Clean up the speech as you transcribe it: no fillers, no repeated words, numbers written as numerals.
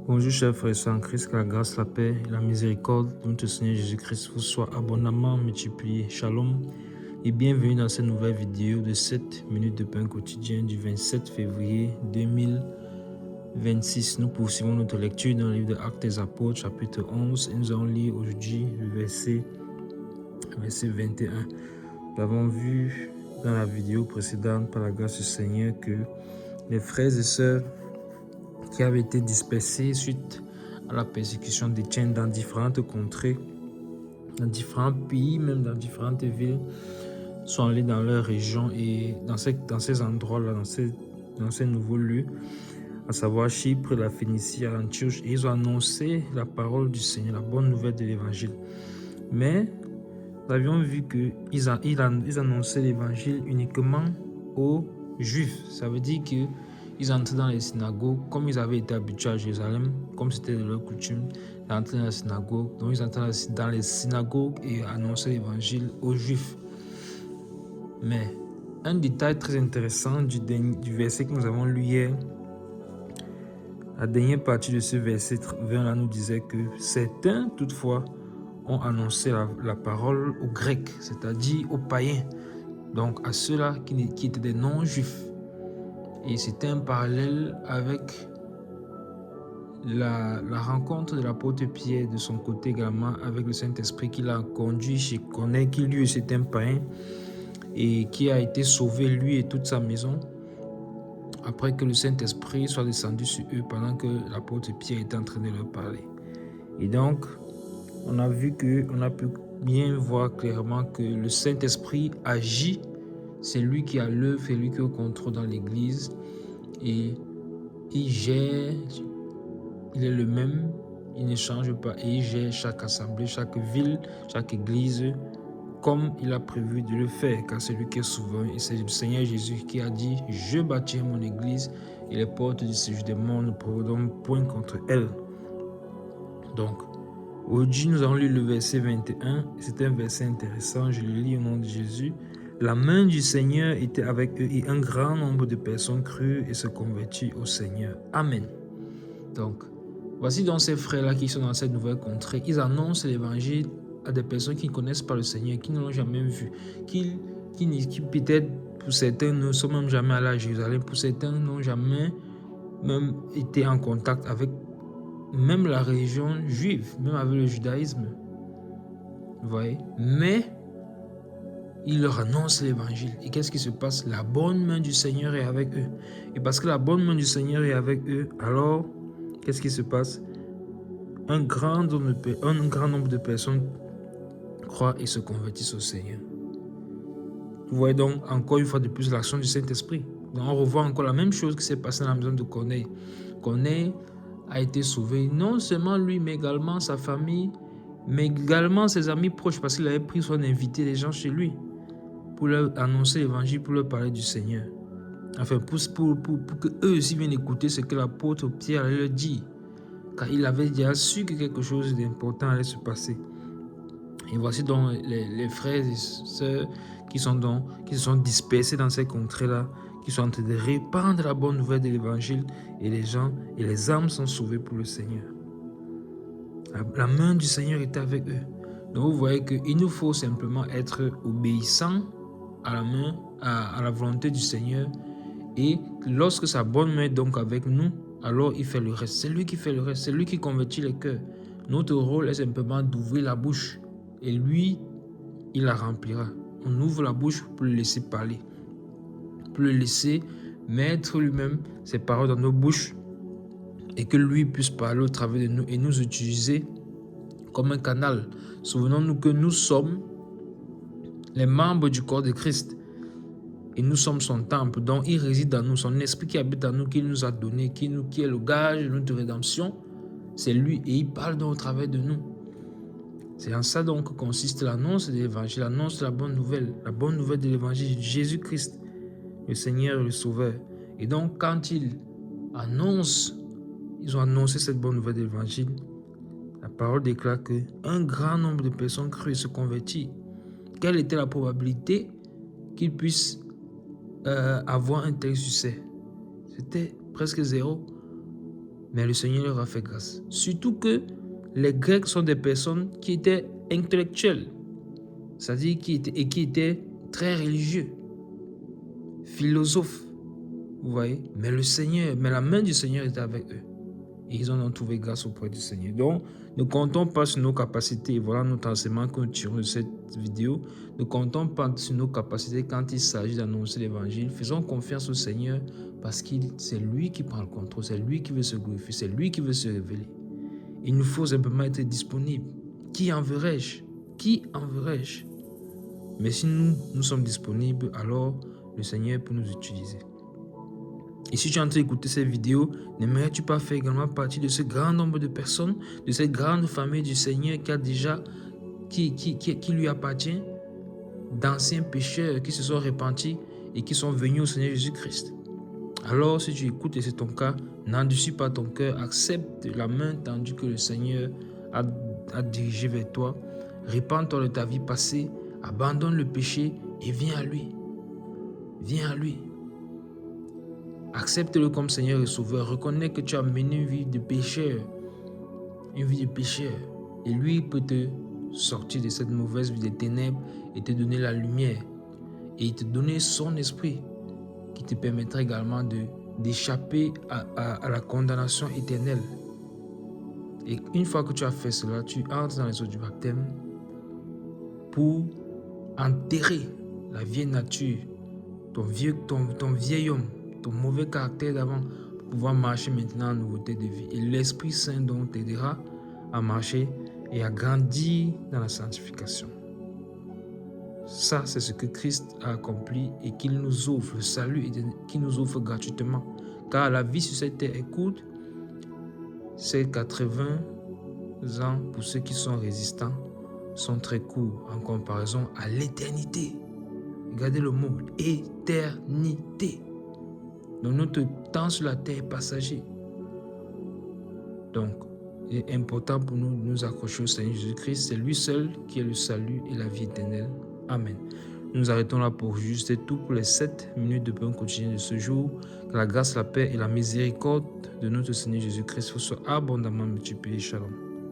Bonjour chers frères et sœurs en Christ, que la grâce, la paix et la miséricorde de notre Seigneur Jésus-Christ vous soient abondamment multipliés. Shalom et bienvenue dans cette nouvelle vidéo de 7 minutes de pain quotidien du 27 février 2026. Nous poursuivons notre lecture dans le livre de Actes des Apôtres, chapitre 11, et nous allons lire aujourd'hui le verset 21. Nous avons vu dans la vidéo précédente, par la grâce du Seigneur, que les frères et sœurs qui avaient été dispersés suite à la persécution d'Étienne dans différentes contrées, dans différents pays, même dans différentes villes, sont allés dans leur région et dans ces endroits-là, dans ces nouveaux lieux, à savoir Chypre, la Phénicie, l'Antioche, et ils ont annoncé la parole du Seigneur, la bonne nouvelle de l'Évangile. Mais nous avions vu qu'ils annonçaient l'Évangile uniquement aux Juifs. Ça veut dire que ils entraient dans les synagogues, comme ils avaient été habitués à Jérusalem, comme c'était de leur coutume, d'entrer dans la synagogue. Donc ils entraient dans les synagogues et annonçaient l'évangile aux Juifs. Mais un détail très intéressant du verset que nous avons lu hier, la dernière partie de ce verset 20 là nous disait que certains, toutefois, ont annoncé la parole aux Grecs, c'est-à-dire aux païens, donc à ceux-là qui étaient des non-juifs. Et c'était un parallèle avec la rencontre de l'apôtre Pierre de son côté également avec le Saint-Esprit qui l'a conduit chez Corneille, qui lui c'était un païen et qui a été sauvé lui et toute sa maison après que le Saint-Esprit soit descendu sur eux pendant que l'apôtre Pierre était en train de leur parler. Et donc on a pu bien voir clairement que le Saint-Esprit agit, c'est lui qui a l'œuvre, c'est lui qui est au contrôle dans l'Église. Et il gère, il est le même, il ne change pas et il gère chaque assemblée, chaque ville, chaque église comme il a prévu de le faire, car c'est lui qui est souverain et c'est le Seigneur Jésus qui a dit « Je bâtirai mon église et les portes du séjour des morts ne pourront point contre elle ». Donc, aujourd'hui nous allons lire le verset 21, c'est un verset intéressant, je le lis au nom de Jésus. La main du Seigneur était avec eux et un grand nombre de personnes crurent et se convertirent au Seigneur. Amen. Donc, voici donc ces frères-là qui sont dans cette nouvelle contrée. Ils annoncent l'évangile à des personnes qui ne connaissent pas le Seigneur, qui ne l'ont jamais vu, qui peut-être pour certains ne sont même jamais allés à Jérusalem, pour certains n'ont jamais même été en contact avec même la religion juive, même avec le judaïsme. Vous voyez? Mais il leur annonce l'évangile. Et qu'est-ce qui se passe? La bonne main du Seigneur est avec eux. Et parce que la bonne main du Seigneur est avec eux, alors, qu'est-ce qui se passe? Un grand nombre de personnes croient et se convertissent au Seigneur. Vous voyez donc encore une fois de plus l'action du Saint-Esprit. Donc on revoit encore la même chose qui s'est passée dans la maison de Corneille. Corneille a été sauvé, non seulement lui, mais également sa famille, mais également ses amis proches, parce qu'il avait pris soin d'inviter les gens chez lui pour leur annoncer l'évangile, pour leur parler du Seigneur. Enfin, pour que eux aussi viennent écouter ce que l'apôtre Pierre allait leur dire. Car il avait déjà su que quelque chose d'important allait se passer. Et voici donc les frères et sœurs qui se sont dispersés dans ces contrées-là, qui sont en train de répandre la bonne nouvelle de l'évangile, et les gens et les âmes sont sauvées pour le Seigneur. La main du Seigneur est avec eux. Donc vous voyez qu'il nous faut simplement être obéissants à la volonté du Seigneur. Et lorsque sa bonne main est donc avec nous, alors il fait le reste. C'est lui qui fait le reste, c'est lui qui convertit les cœurs. Notre rôle est simplement d'ouvrir la bouche. Et lui, il la remplira. On ouvre la bouche pour le laisser parler. Pour le laisser mettre lui-même ses paroles dans nos bouches. Et que lui puisse parler au travers de nous et nous utiliser comme un canal. Souvenons-nous que nous sommes les membres du corps de Christ. Et nous sommes son temple, donc il réside dans nous, son esprit qui habite en nous, qu'il nous a donné, qui est le gage de notre rédemption, c'est lui et il parle donc au travers de nous. C'est en ça donc que consiste l'annonce de l'évangile, l'annonce de la bonne nouvelle de l'évangile de Jésus-Christ, le Seigneur et le Sauveur. Et donc quand ils ont annoncé cette bonne nouvelle de l'évangile, la parole déclare qu'un grand nombre de personnes crurent et se convertirent. Quelle était la probabilité qu'ils puissent avoir un tel succès? C'était presque zéro. Mais le Seigneur leur a fait grâce. Surtout que les Grecs sont des personnes qui étaient intellectuelles, c'est-à-dire qui étaient très religieux, philosophes, vous voyez. Mais la main du Seigneur était avec eux. Et ils en ont trouvé grâce auprès du Seigneur. Donc, ne comptons pas sur nos capacités. Voilà notre enseignement que nous tirons de cette vidéo. Ne comptons pas sur nos capacités quand il s'agit d'annoncer l'évangile. Faisons confiance au Seigneur parce que c'est lui qui prend le contrôle. C'est lui qui veut se glorifier. C'est lui qui veut se révéler. Il nous faut simplement être disponible. Qui enverrai-je? Qui enverrai-je? Mais si nous sommes disponibles, alors le Seigneur peut nous utiliser. Et si tu es en train d'écouter cette vidéo, n'aimerais-tu pas faire également partie de ce grand nombre de personnes, de cette grande famille du Seigneur qui lui appartient, d'anciens pécheurs qui se sont repentis et qui sont venus au Seigneur Jésus-Christ? Alors, si tu écoutes et c'est ton cas, n'endurcis pas ton cœur, accepte la main tendue que le Seigneur a dirigée vers toi, repens-toi de ta vie passée, abandonne le péché et viens à lui. Viens à lui. Accepte-le comme Seigneur et Sauveur. Reconnais que tu as mené une vie de pécheur. Une vie de pécheur. Et lui peut te sortir de cette mauvaise vie des ténèbres et te donner la lumière. Et te donner son esprit qui te permettra également d'échapper à la condamnation éternelle. Et une fois que tu as fait cela, tu entres dans les eaux du baptême pour enterrer la vieille nature, ton vieil homme, ton mauvais caractère d'avant, pour pouvoir marcher maintenant en nouveauté de vie. Et l'Esprit Saint donc t'aidera à marcher et à grandir dans la sanctification. Ça, c'est ce que Christ a accompli et qu'il nous offre, le salut qu'il nous offre gratuitement. Car la vie sur cette terre est courte, c'est 80 ans pour ceux qui sont résistants, sont très courts en comparaison à l'éternité. Regardez le mot, éternité. Donc notre temps sur la terre est passager. Donc, il est important pour nous de nous accrocher au Seigneur Jésus-Christ. C'est lui seul qui est le salut et la vie éternelle. Amen. Nous arrêtons là pour juste tout pour les 7 minutes de pain quotidien de ce jour. Que la grâce, la paix et la miséricorde de notre Seigneur Jésus-Christ vous soient abondamment multipliées. Shalom.